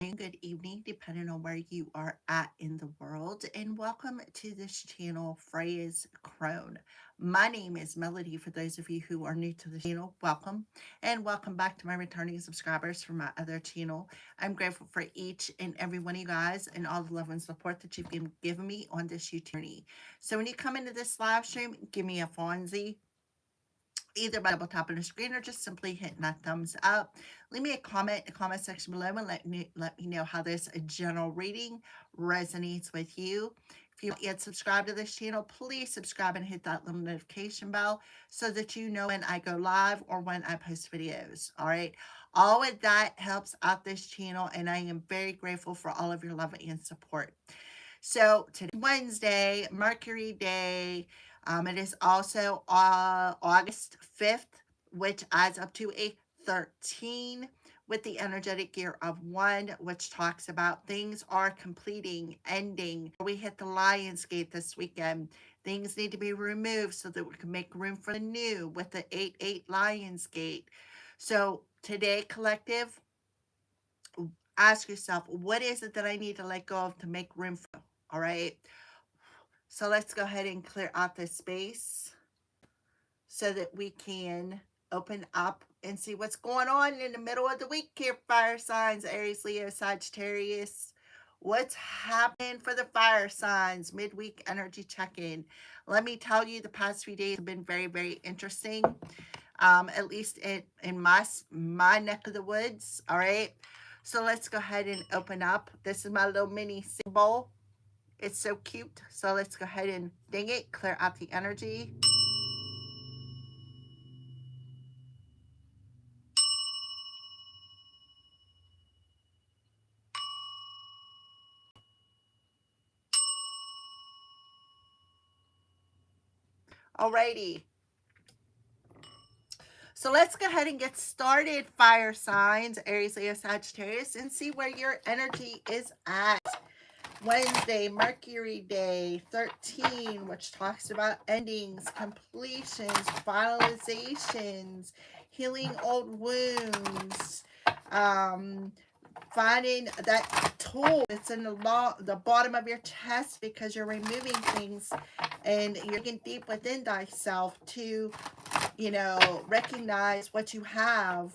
and good evening, depending on where you are at in the world, and welcome to this channel, Freya's Crone. My name is Melody. For those of you who are new to the channel, welcome, and welcome back to my returning subscribers from my other channel. I'm grateful for each and every one of you guys and all the love and support that you've been giving me on this YouTube journey. So when you come into this live stream, give me a Fonzie either by double tapping the screen or just simply hitting that thumbs up. Leave me a comment in the comment section below and let me know how this general reading resonates with you. If you haven't yet subscribed to this channel, please subscribe and hit that little notification bell so that you know when I go live or when I post videos. All right. All of that helps out this channel, and I am very grateful for all of your love and support. So today, Wednesday, Mercury Day. It is also August 5th, which adds up to a 13 with the energetic year of 1, which talks about things are completing, ending. We hit the Lion's Gate this weekend. Things need to be removed so that we can make room for the new with the 8-8 Lion's Gate. So today, collective, ask yourself, what is it that I need to let go of to make room for? All right. So let's go ahead and clear out this space so that we can open up and see what's going on in the middle of the week here, fire signs, Aries, Leo, Sagittarius. What's happening for the fire signs? Midweek energy check-in. Let me tell you, the past few days have been very, very interesting. At least in my neck of the woods. All right. So let's go ahead and open up. This is my little mini symbol. It's so cute. So let's go ahead and ding it, clear out the energy. Alrighty. So let's go ahead and get started, fire signs, Aries, Leo, Sagittarius, and see where your energy is at. Wednesday, Mercury Day, 13, which talks about endings, completions, finalizations, healing old wounds, finding that tool that's in the bottom of your chest because you're removing things and you're getting deep within thyself to, recognize what you have.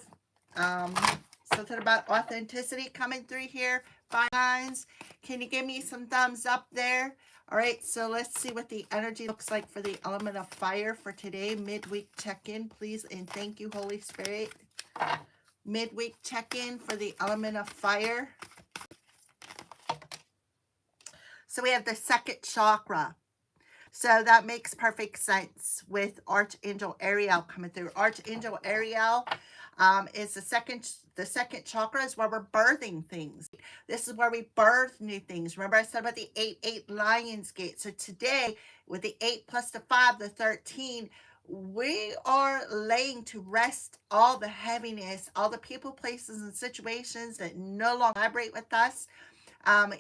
Something about authenticity coming through here. Fines. Can you give me some thumbs up there? All right, so let's see what the energy looks like for the element of fire for today. Midweek check-in, please, and thank you, Holy Spirit. Midweek check-in for the element of fire. So we have the second chakra. So that makes perfect sense with Archangel Ariel coming through. Archangel Ariel is the second chakra is where we're birthing things. This is where we birth new things. Remember I said about the 8-8 Lion's Gate. So today with the 8 plus the 5, the 13, we are laying to rest all the heaviness, all the people, places, and situations that no longer vibrate with us.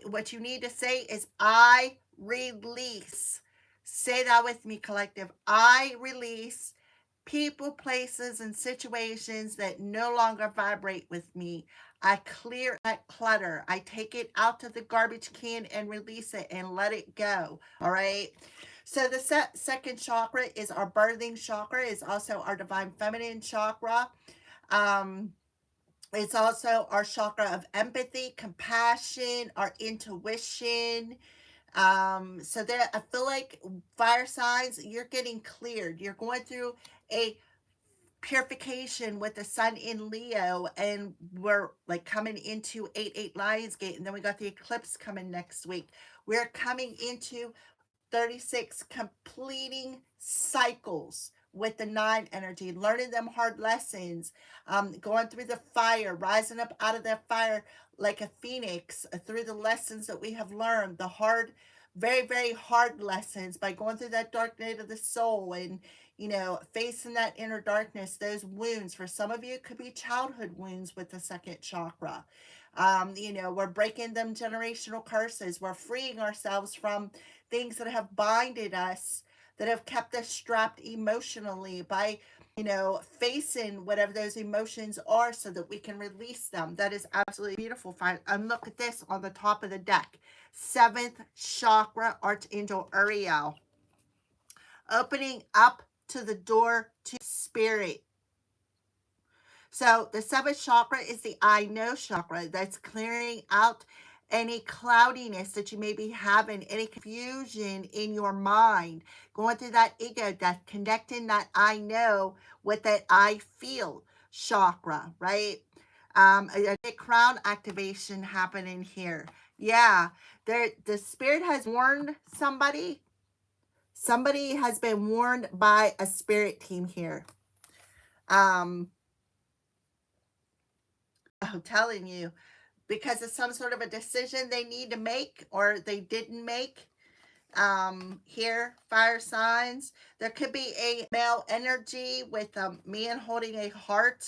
What you need to say is, I release. Say that with me, collective. I release people, places, and situations that no longer vibrate with me. I clear that clutter. I take it out to the garbage can and release it and let it go. All right. So the second chakra is our birthing chakra. Is also our divine feminine chakra. It's also our chakra of empathy, compassion, our intuition. So there, I feel like fire signs, you're getting cleared. You're going through a purification with the sun in Leo, and we're like coming into 8-8 Lionsgate, and then we got the eclipse coming next week. We're coming into 36 completing cycles with the 9 energy, learning them hard lessons, going through the fire, rising up out of that fire like a phoenix through the lessons that we have learned, the hard, very, very hard lessons by going through that dark night of the soul and, facing that inner darkness, those wounds. For some of you, it could be childhood wounds with the second chakra. We're breaking them generational curses. We're freeing ourselves from things that have binded us, that have kept us strapped emotionally by facing whatever those emotions are so that we can release them. That is absolutely beautiful. Fine. And look at this on the top of the deck. Seventh chakra, Archangel Uriel. Opening up to the door to spirit. So the seventh chakra is the I know chakra. That's clearing out any cloudiness that you may be having, any confusion in your mind, going through that ego death, connecting that I know with that I feel chakra, right? A crown activation happening here. Yeah, the spirit has warned somebody. Somebody has been warned by a spirit team here. I'm telling you, because of some sort of a decision they need to make or they didn't make. Here, fire signs. There could be a male energy with a man holding a heart.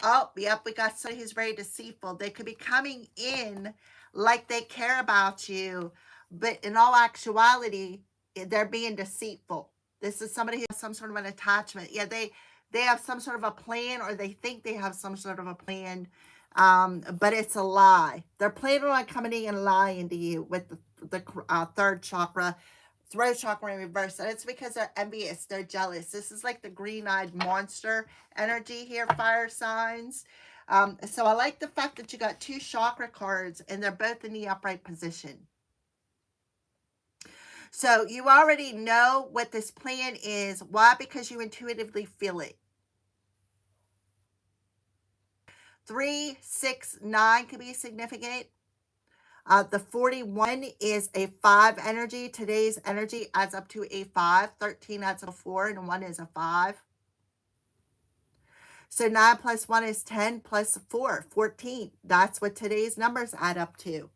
Oh, yep, we got somebody who's very deceitful. They could be coming in like they care about you, but in all actuality, they're being deceitful. This is somebody who has some sort of an attachment. Yeah, they have some sort of a plan, or they think they have some sort of a plan, but it's a lie. They're planning on coming in and lying to you with the third chakra, throat chakra in reverse. And it's because they're envious, they're jealous. This is like the green-eyed monster energy here, fire signs. So I like the fact that you got two chakra cards and they're both in the upright position. So you already know what this plan is. Why? Because you intuitively feel it. 3, 6, 9 could be significant. The 41 is a 5 energy. Today's energy adds up to a 5. 13 adds up to 4, and 1 is a 5. So 9 plus 1 is 10 plus 4, 14. That's what today's numbers add up to.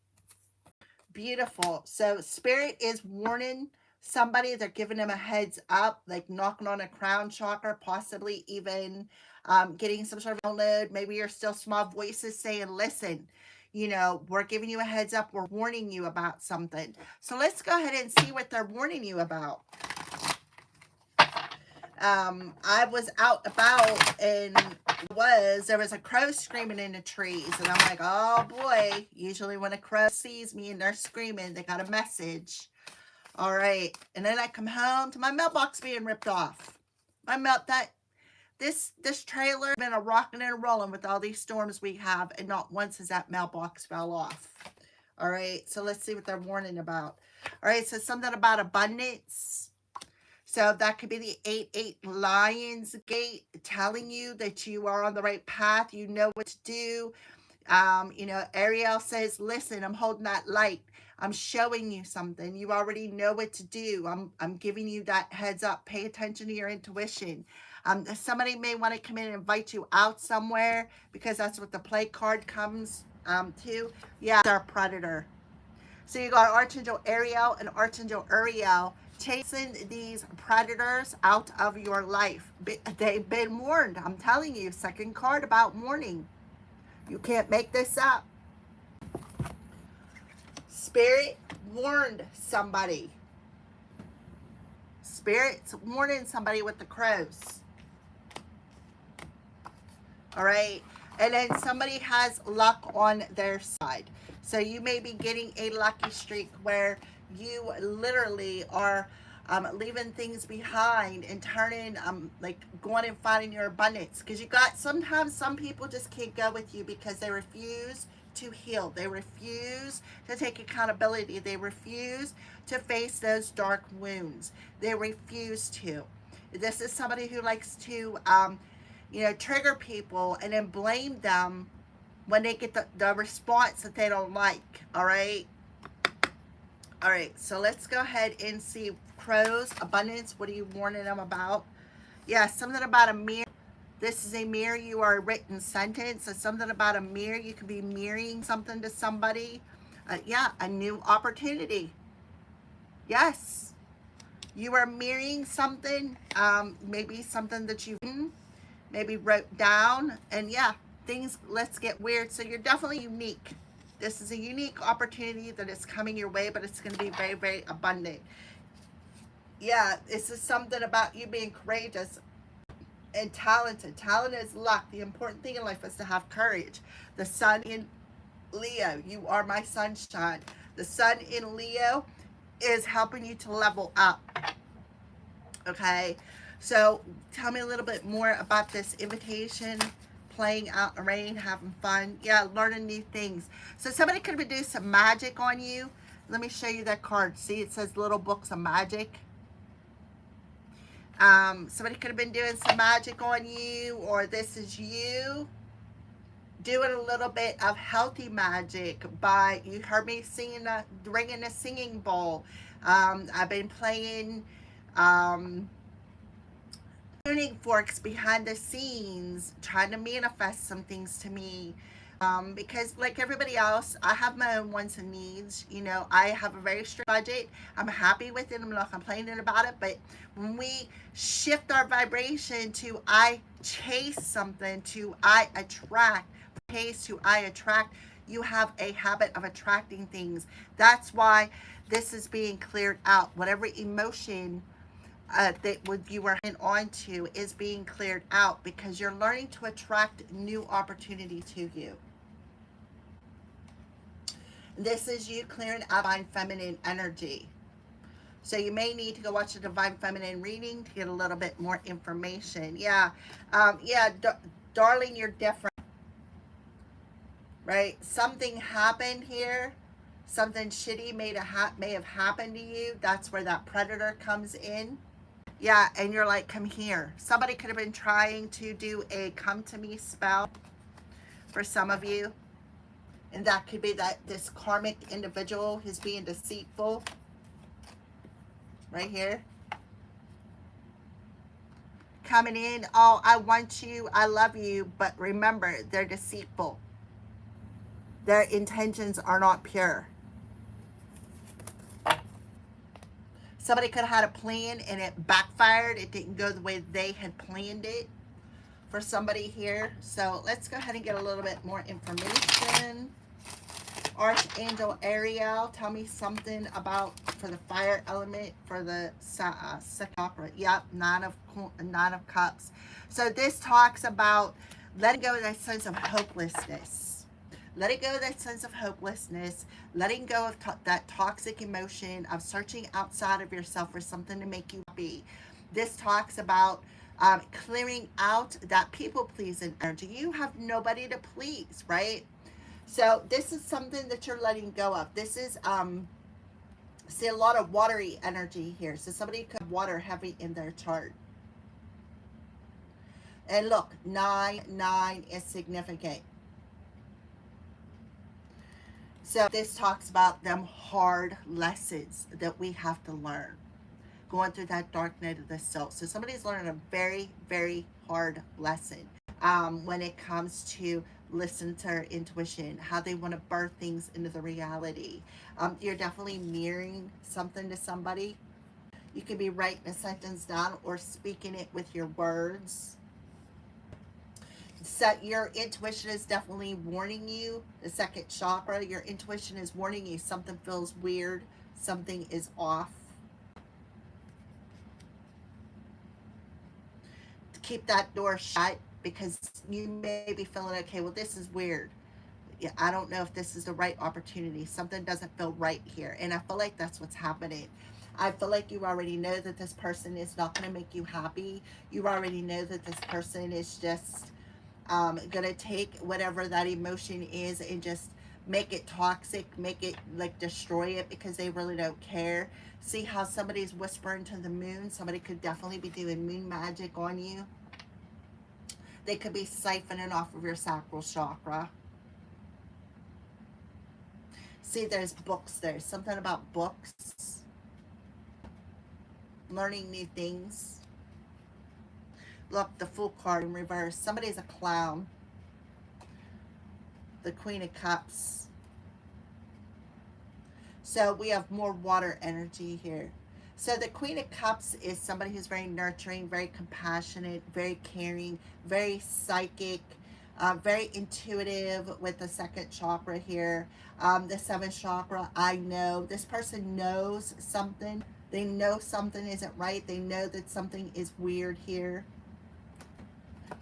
Beautiful. So spirit is warning somebody. They're giving them a heads up, like knocking on a crown chakra, possibly even getting some sort of download. Maybe you're still small voices saying, listen, we're giving you a heads up. We're warning you about something. So let's go ahead and see what they're warning you about. I was out about and there was a crow screaming in the trees, and I'm like, oh boy, usually when a crow sees me and they're screaming, they got a message. All right. And then I come home to my mailbox being ripped off. This trailer has been a rocking and a rolling with all these storms we have, and not once has that mailbox fell off. All right. So let's see what they're warning about. All right. So something about abundance. So that could be the 8-8 Lions Gate telling you that you are on the right path. You know what to do. Ariel says, listen, I'm holding that light. I'm showing you something. You already know what to do. I'm giving you that heads up. Pay attention to your intuition. Somebody may want to come in and invite you out somewhere, because that's what the play card comes to. Yeah, it's our predator. So you got Archangel Ariel and Archangel Uriel chasing these predators out of your life. They've been warned. I'm telling you, second card about warning. You can't make this up. Spirit warned somebody. Spirit's warning somebody with the crows. All right. And then somebody has luck on their side. So you may be getting a lucky streak where you literally are leaving things behind and turning, like going and finding your abundance. Because sometimes some people just can't go with you because they refuse to heal. They refuse to take accountability. They refuse to face those dark wounds. They refuse to. This is somebody who likes to, trigger people and then blame them when they get the response that they don't like. All right. All right. So let's go ahead and see crows, abundance. What are you warning them about? Yeah, something about a mirror. This is a mirror. You are a written sentence. So something about a mirror. You could be mirroring something to somebody. Yeah, a new opportunity. Yes. You are mirroring something. Maybe something that you maybe wrote down. And yeah, let's get weird. So you're definitely unique. This is a unique opportunity that is coming your way, but it's going to be very, very abundant. Yeah, this is something about you being courageous and talented. Talent is luck. The important thing in life is to have courage. The sun in Leo, you are my sunshine. The sun in Leo is helping you to level up. Okay, so tell me a little bit more about this invitation. Playing out in the rain, having fun, yeah, learning new things. So somebody could have been doing some magic on you. Let me show you that card. See, it says little books of magic. Somebody could have been doing some magic on you, or this is you doing a little bit of healthy magic by, you heard me singing, ringing a singing bowl. I've been playing tuning forks behind the scenes, trying to manifest some things to me. Because like everybody else, I have my own wants and needs. You know, I have a very strict budget. I'm happy with it. I'm not complaining about it. But when we shift our vibration to I chase something, to I attract, chase to I attract, you have a habit of attracting things. That's why this is being cleared out. Whatever emotion that you were on to is being cleared out, because you're learning to attract new opportunity to you. This is you clearing out divine feminine energy. So you may need to go watch a divine feminine reading to get a little bit more information. Yeah, darling, you're different, right? Something happened here. Something shitty may have happened to you. That's where that predator comes in. Yeah, and you're like, come here. Somebody could have been trying to do a come to me spell for some of you. And that could be that this karmic individual is being deceitful. Right here. Coming in, oh, I want you, I love you. But remember, they're deceitful. Their intentions are not pure. Somebody could have had a plan and it backfired. It didn't go the way they had planned it for somebody here. So let's go ahead and get a little bit more information. Archangel Ariel, tell me something about for the fire element for the second chakra. Yep, nine of cups. So this talks about letting go of that sense of hopelessness. Letting go of that sense of hopelessness, letting go of that toxic emotion of searching outside of yourself for something to make you happy. This talks about clearing out that people-pleasing energy. You have nobody to please, right? So this is something that you're letting go of. This is, see, a lot of watery energy here. So somebody could have water heavy in their chart. And look, 9 is significant. So this talks about them hard lessons that we have to learn. Going through that dark night of the soul. So somebody's learning a very, very hard lesson when it comes to listen to their intuition, how they want to birth things into the reality. You're definitely mirroring something to somebody. You could be writing a sentence down or speaking it with your words. So your intuition is definitely warning you. The second chakra, your intuition is warning you something feels weird, something is off. To keep that door shut, because you may be feeling, okay, well, this is weird. Yeah, I don't know if this is the right opportunity. Something doesn't feel right here. And I feel like that's what's happening. I feel like you already know that this person is not going to make you happy. You already know that this person is just gonna take whatever that emotion is and just make it toxic, make it like destroy it, because they really don't care. See how somebody's whispering to the moon? Somebody could definitely be doing moon magic on you. They could be siphoning off of your sacral chakra. See, there's books there. Something about books. Learning new things. Look, the Fool card in reverse. Somebody's a clown. The Queen of Cups. So we have more water energy here. So the Queen of Cups is somebody who's very nurturing, very compassionate, very caring, very psychic, very intuitive with the second chakra here. The seventh chakra, I know. This person knows something. They know something isn't right. They know that something is weird here.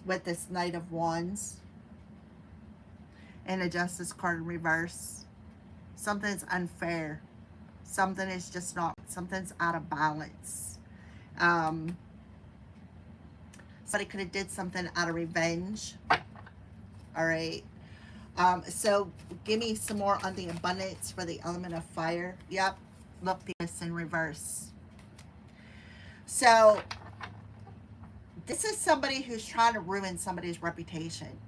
with this Knight of Wands and a Justice card in reverse. Something's unfair. Something is just not, something's out of balance. Somebody could have did something out of revenge. All right. So give me some more on the abundance for the element of fire. Yep. Look, this in reverse. So this is somebody who's trying to ruin somebody's reputation.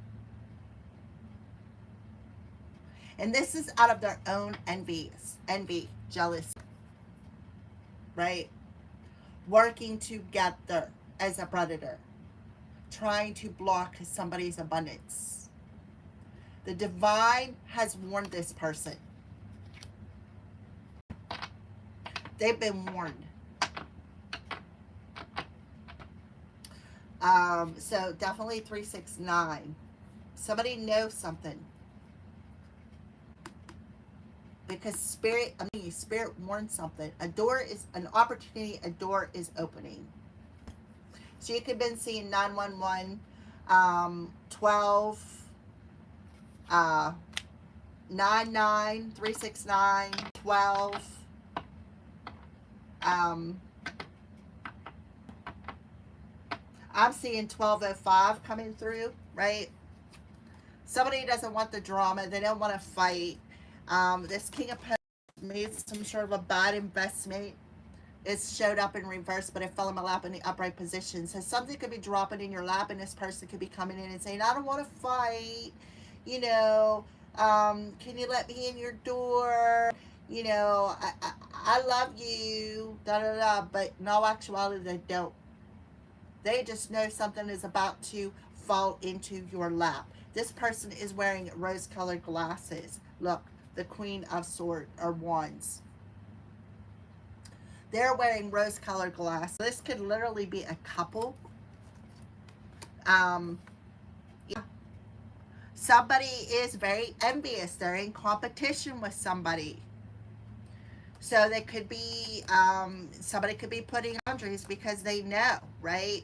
And this is out of their own envy, jealousy, right? Working together as a predator, trying to block somebody's abundance. The divine has warned this person. They've been warned. So definitely 369. Somebody knows something. Because spirit warns something. A door is an opportunity, a door is opening. So you could have been seeing 911, 12, 99, 369, 12. I'm seeing 1205 coming through, right? Somebody doesn't want the drama. They don't want to fight. This King of Pentacles made some sort of a bad investment. It showed up in reverse, but it fell in my lap in the upright position. So something could be dropping in your lap, and this person could be coming in and saying, I don't want to fight. You know, can you let me in your door? You know, I love you, da da da. But in all actuality, they don't. They just know something is about to fall into your lap. This person is wearing rose-colored glasses. Look, the Queen of Swords or Wands. They're wearing rose-colored glasses. This could literally be a couple. Yeah. Somebody is very envious. They're in competition with somebody. So they could be, somebody could be putting boundaries because they know, right?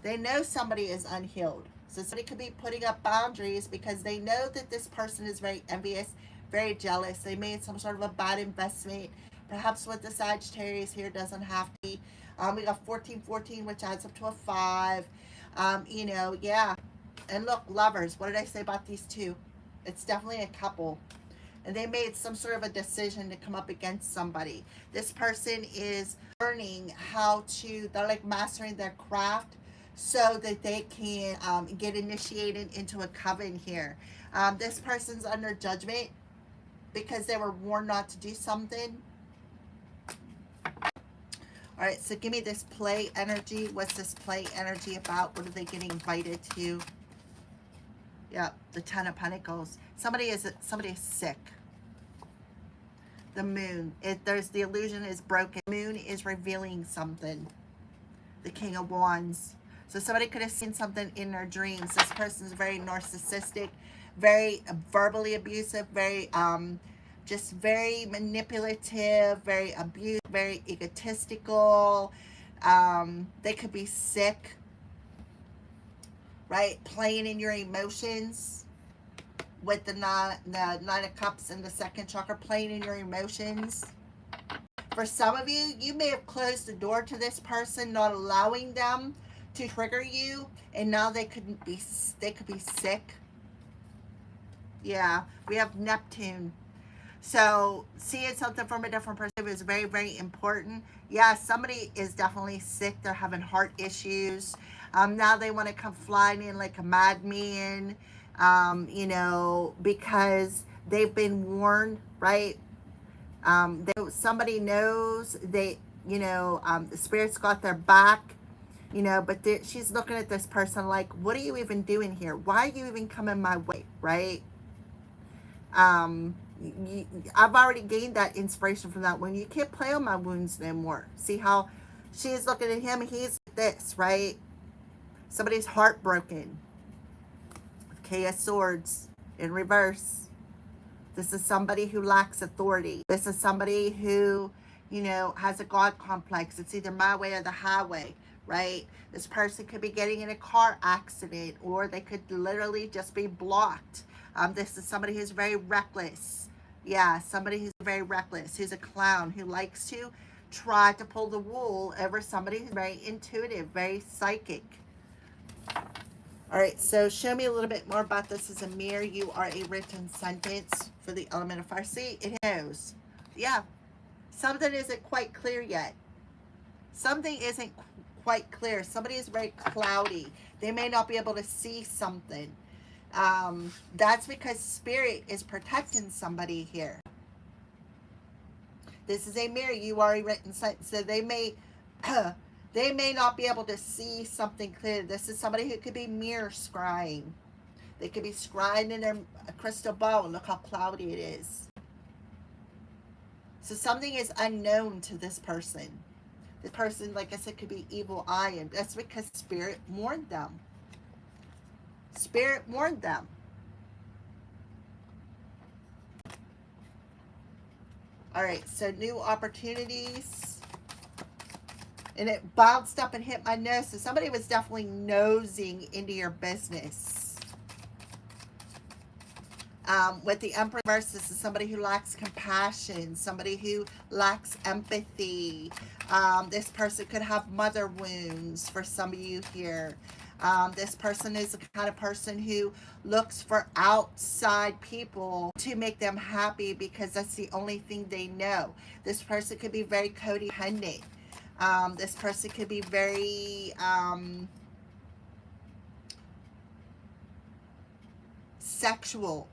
They know somebody is unhealed. So somebody could be putting up boundaries because they know that this person is very envious, very jealous. They made some sort of a bad investment. Perhaps with the Sagittarius here, doesn't have to be. We got 1414, which adds up to a 5. You know, yeah. And look, lovers, what did I say about these two? It's definitely a couple. And they made some sort of a decision to come up against somebody. This person is learning how to, they're like mastering their craft so that they can get initiated into a coven here. This person's under judgment because they were warned not to do something. All right, so give me this play energy. What's this play energy about? What are they getting invited to? Yeah, the Ten of Pentacles. Somebody is sick. The moon. There's the illusion is broken. The moon is revealing something. The King of Wands. So somebody could have seen something in their dreams. This person's very narcissistic, very verbally abusive, very just very manipulative, very abusive, very egotistical. They could be sick, right? Playing in your emotions with the Nine of Cups and the second chakra, playing in your emotions. For some of you, you may have closed the door to this person, not allowing them to trigger you, and now they could be sick. Yeah, we have Neptune. So seeing something from a different perspective is very, very important. Yeah, somebody is definitely sick. They're having heart issues. Now they want to come flying in like a madman, you know, because they've been warned, right? Somebody knows they, you know, the spirit's got their back, you know, but she's looking at this person like, what are you even doing here? Why are you even coming my way, right? I've already gained that inspiration from that one. You can't play on my wounds no more. See how she's looking at him? He's this, right? Somebody's heartbroken. King of Swords in reverse. This is somebody who lacks authority. This is somebody who, you know, has a God complex. It's either my way or the highway, right? This person could be getting in a car accident, or they could literally just be blocked. This is somebody who's very reckless. Yeah, somebody who's very reckless, who's a clown, who likes to try to pull the wool over somebody who's very intuitive, very psychic. All right, so show me a little bit more about this as a mirror. You are a written sentence for the element of fire. See, it knows. Yeah, something isn't quite clear yet. Something isn't quite clear. Somebody is very cloudy. They may not be able to see something. That's because spirit is protecting somebody here. This is a mirror. You are a written sentence. So they may they may not be able to see something clear. This is somebody who could be mirror scrying. They could be scrying in their crystal ball, and look how cloudy it is. So something is unknown to this person. This person, like I said, could be evil eye, and that's because spirit warned them. Spirit warned them. All right, so new opportunities. And it bounced up and hit my nose. So somebody was definitely nosing into your business. With the Emperor reverse, this is somebody who lacks compassion, somebody who lacks empathy. This person could have mother wounds for some of you here. This person is the kind of person who looks for outside people to make them happy because that's the only thing they know. This person could be very codependent. This person could be very sexual.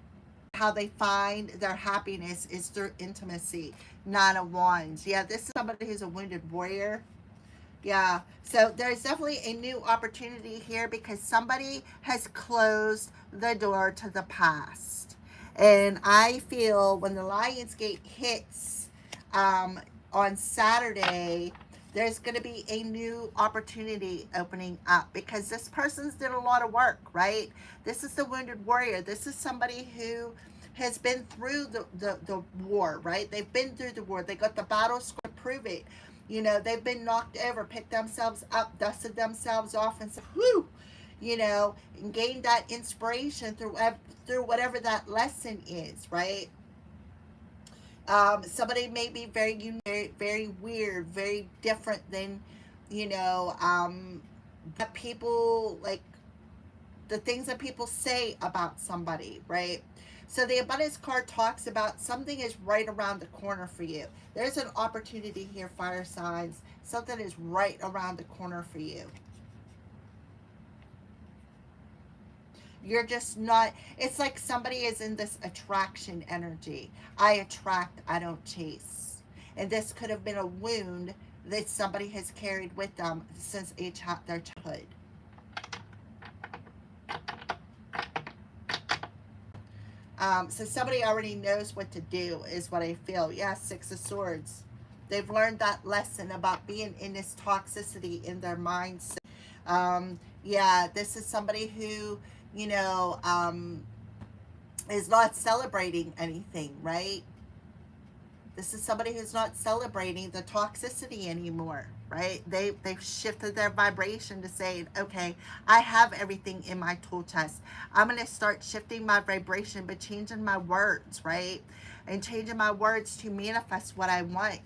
How they find their happiness is through intimacy. Nine of Wands. Yeah, this is somebody who's a wounded warrior. Yeah, so there's definitely a new opportunity here because somebody has closed the door to the past. And I feel when the Lionsgate hits on Saturday, there's going to be a new opportunity opening up because this person's did a lot of work, right? This is the wounded warrior. This is somebody who has been through the war, right? They've been through the war. They got the battle scar to prove it. You know, they've been knocked over, picked themselves up, dusted themselves off, and said, whoo, you know, and gained that inspiration through whatever that lesson is, right? Somebody may be very unique, very weird, very different than, you know, that people, like, the things that people say about somebody, right? So the abundance card talks about something is right around the corner for you. There's an opportunity here, fire signs. Something is right around the corner for you. You're just not, it's like somebody is in this attraction energy. I attract, I don't chase. And this could have been a wound that somebody has carried with them since their childhood. So somebody already knows what to do is what I feel. Yeah, Six of Swords. They've learned that lesson about being in this toxicity in their mindset. Yeah, this is somebody who, you know, is not celebrating anything, right? This is somebody who's not celebrating the toxicity anymore, right? They've shifted their vibration to say, okay, I have everything in my tool chest. I'm going to start shifting my vibration, but changing my words, right? And changing my words to manifest what I want.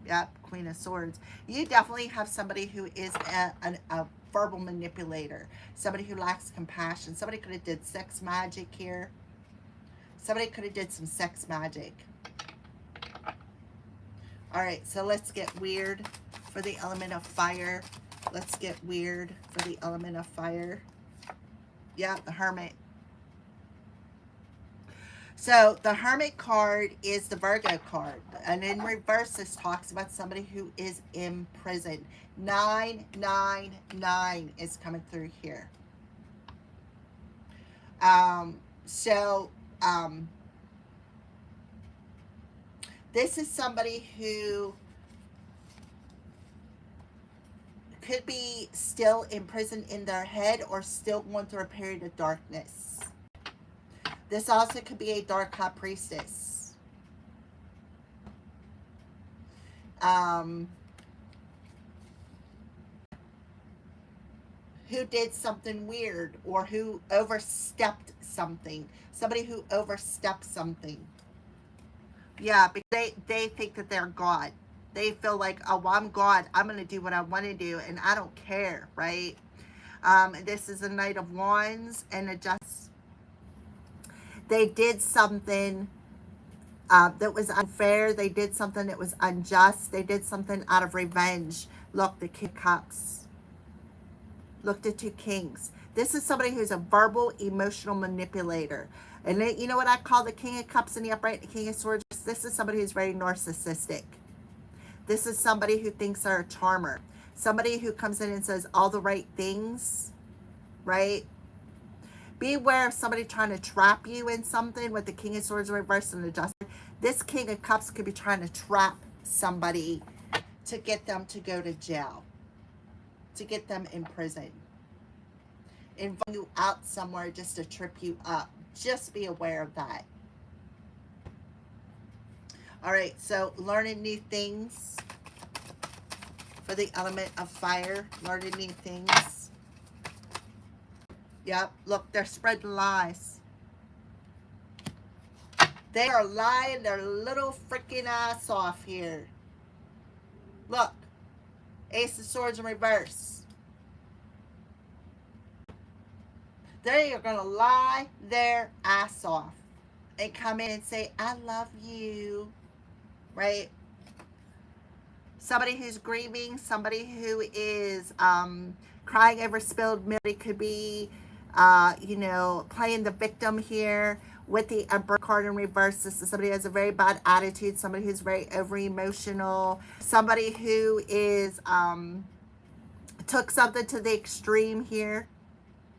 Yep, Queen of Swords. You definitely have somebody who is a verbal manipulator. Somebody who lacks compassion. Somebody could have did sex magic here. Somebody could have did some sex magic. All right, so let's get weird for the element of fire. Let's get weird for the element of fire. Yeah, the Hermit. So the Hermit card is the Virgo card. And in reverse, this talks about somebody who is in prison. 999 is coming through here. This is somebody who could be still imprisoned in their head or still going through a period of darkness. This also could be a dark high priestess. who did something weird or who overstepped something. Somebody who overstepped something. Yeah, because they think that they're God. They feel like, oh, well, I'm God. I'm going to do what I want to do, and I don't care, right? This is a Knight of Wands, and it just, they did something that was unfair. They did something that was unjust. They did something out of revenge. Look, the King of Cups. Look, the two Kings. This is somebody who's a verbal, emotional manipulator. And you know what I call the King of Cups in the upright, the King of Swords? This is somebody who's very narcissistic. This is somebody who thinks they're a charmer. Somebody who comes in and says all the right things, right? Beware of somebody trying to trap you in something with the King of Swords reversed and adjusted. This King of Cups could be trying to trap somebody to get them to go to jail, to get them in prison, invite you out somewhere just to trip you up. Just be aware of that. All right, so learning new things for the element of fire. Learning new things. Yep, look, they're spreading lies. They are lying their little freaking ass off here. Look, Ace of Swords in reverse. They are going to lie their ass off and come in and say, I love you, right? Somebody who's grieving, somebody who is crying over spilled milk. It could be, you know, playing the victim here with the Emperor card in reverse. This is somebody who has a very bad attitude, somebody who's very over-emotional, somebody who is, took something to the extreme here.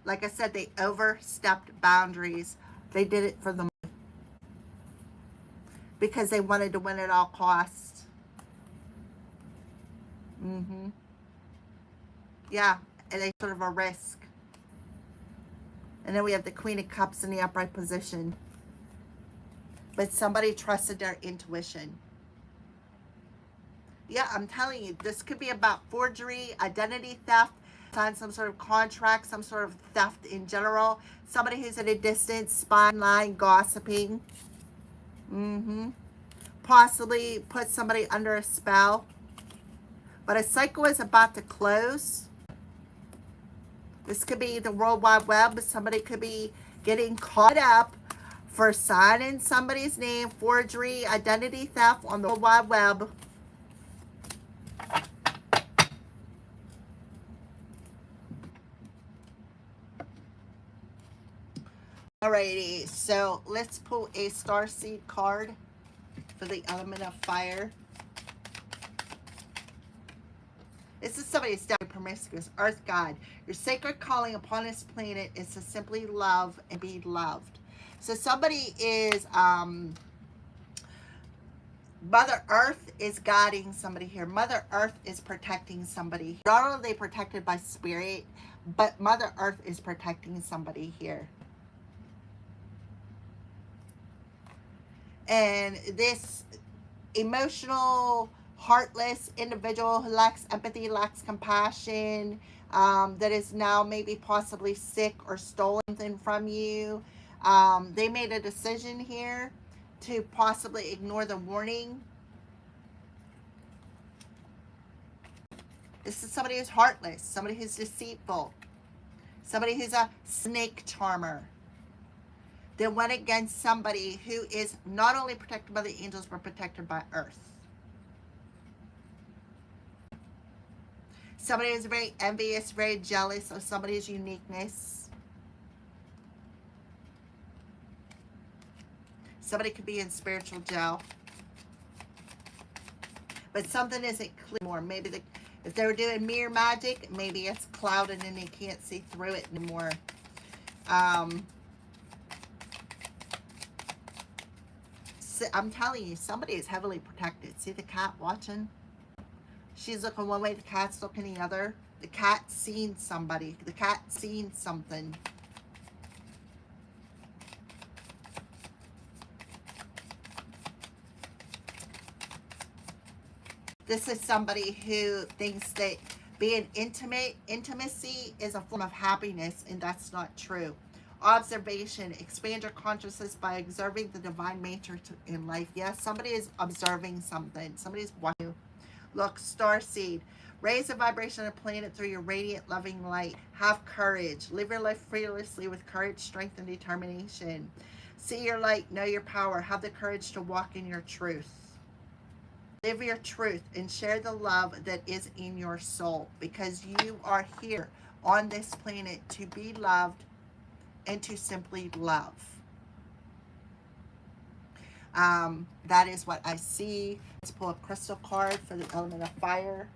Like I said, they overstepped boundaries. They did it for the money because they wanted to win at all costs. Yeah, and they sort of a risk. And then we have the Queen of Cups in the upright position. But somebody trusted their intuition. Yeah, I'm telling you, this could be about forgery, identity theft, sign some sort of contract, some sort of theft in general. Somebody who's at a distance, spying, lying, gossiping. Possibly put somebody under a spell. But a cycle is about to close. This could be the World Wide Web. Somebody could be getting caught up for signing somebody's name, forgery, identity theft on the World Wide Web. Alrighty, so let's pull a Starseed card for the element of fire. This is somebody who's definitely promiscuous. Earth God, your sacred calling upon this planet is to simply love and be loved. So somebody is, Mother Earth is guiding somebody here. Mother Earth is protecting somebody. Not only are they protected by spirit, but Mother Earth is protecting somebody here. And this emotional, heartless individual who lacks empathy, lacks compassion, that is now maybe possibly sick or stolen something from you. They made a decision here to possibly ignore the warning. This is somebody who's heartless, somebody who's deceitful, somebody who's a snake charmer. They went against somebody who is not only protected by the angels, but protected by Earth. Somebody who's very envious, very jealous of somebody's uniqueness. Somebody could be in spiritual jail. But something isn't clear anymore. Maybe if they were doing mirror magic, maybe it's clouded and they can't see through it anymore. I'm telling you, somebody is heavily protected. See the cat watching? She's looking one way, the cat's looking the other. The cat's seen somebody. The cat's seen something. This is somebody who thinks that Being intimate, intimacy is a form of happiness, and that's not true. Observation, expand your consciousness by observing the divine matrix in life. Yes, somebody is observing something. Somebody's watching you. Look, starseed. Raise the vibration of the planet through your radiant, loving light. Have courage. Live your life fearlessly with courage, strength, and determination. See your light. Know your power. Have the courage to walk in your truth. Live your truth and share the love that is in your soul, because you are here on this planet to be loved and to simply love. That is what I see. Let's pull a crystal card for the element of fire.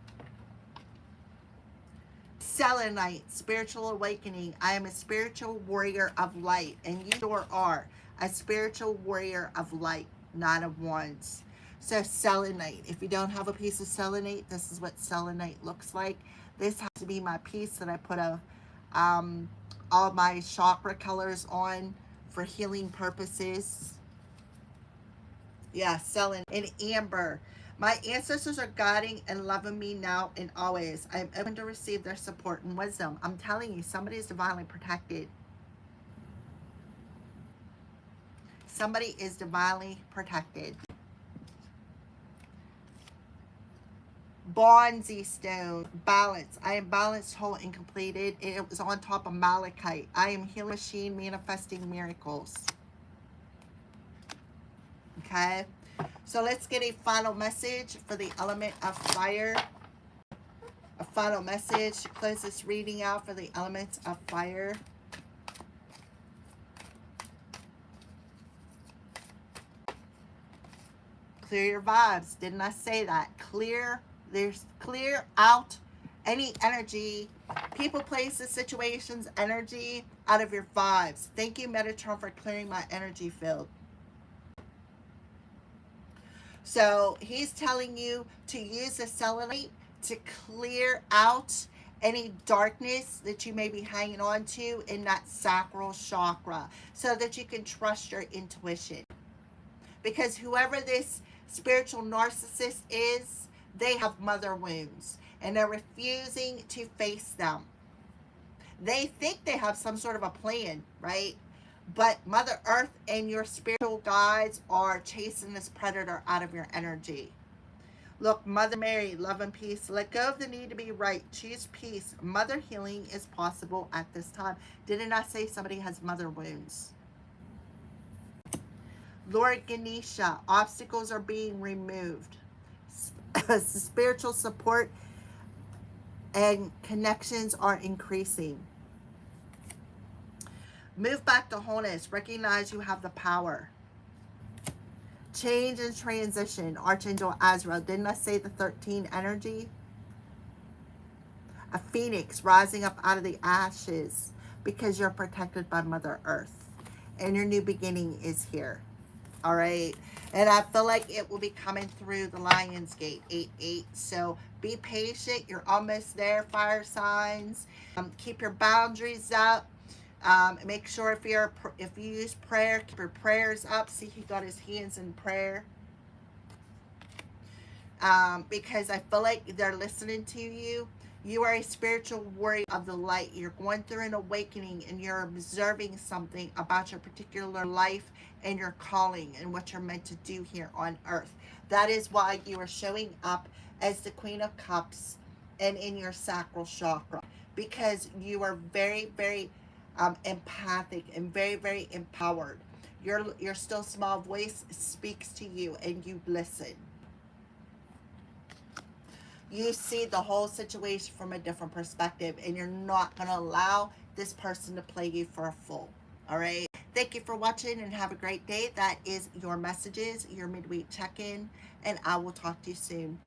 Selenite, spiritual awakening. I am a spiritual warrior of light, and you sure are a spiritual warrior of light, nine of wands. So selenite, if you don't have a piece of selenite, this is what selenite looks like. This has to be my piece that I put all my chakra colors on for healing purposes. Yeah, selenite and amber. My ancestors are guiding and loving me now and always. I am open to receive their support and wisdom. I'm telling you, somebody is divinely protected. Somebody is divinely protected. Bronzy stone, balance. I am balanced, whole, and completed. It was on top of malachite. I am healing machine manifesting miracles. Okay, so let's get a final message for the element of fire. A final message to close this reading out for the elements of fire. Clear your vibes. Didn't I say that? Clear out any energy, people, places, situations, energy out of your vibes. Thank you, Metatron, for clearing my energy field. So he's telling you to use the selenite to clear out any darkness that you may be hanging on to in that sacral chakra, so that you can trust your intuition. Because whoever this spiritual narcissist is, they have mother wounds and they're refusing to face them. They think they have some sort of a plan, right? But Mother Earth and your spiritual guides are chasing this predator out of your energy. Look, Mother Mary, love and peace. Let go of the need to be right. Choose peace. Mother healing is possible at this time. Didn't I say somebody has mother wounds? Lord Ganesha, obstacles are being removed. Spiritual support and connections are increasing. Move back to wholeness. Recognize you have the power. Change and transition. Archangel Azrael. Didn't I say the 13 energy? A phoenix rising up out of the ashes, because you're protected by Mother Earth. And your new beginning is here. All right. And I feel like it will be coming through the Lion's Gate, 8-8. So be patient. You're almost there, fire signs. Keep your boundaries up. Make sure if you use prayer, keep your prayers up. See, he got his hands in prayer. Because I feel like they're listening to you. You are a spiritual warrior of the light. You're going through an awakening and you're observing something about your particular life and your calling and what you're meant to do here on earth. That is why you are showing up as the Queen of Cups and in your sacral chakra, because you are very, very empathic and very, very empowered. Your still small voice speaks to you and you listen. You see the whole situation from a different perspective, and you're not going to allow this person to play you for a fool. All right. Thank you for watching and have a great day. That is your messages, your midweek check-in, and I will talk to you soon.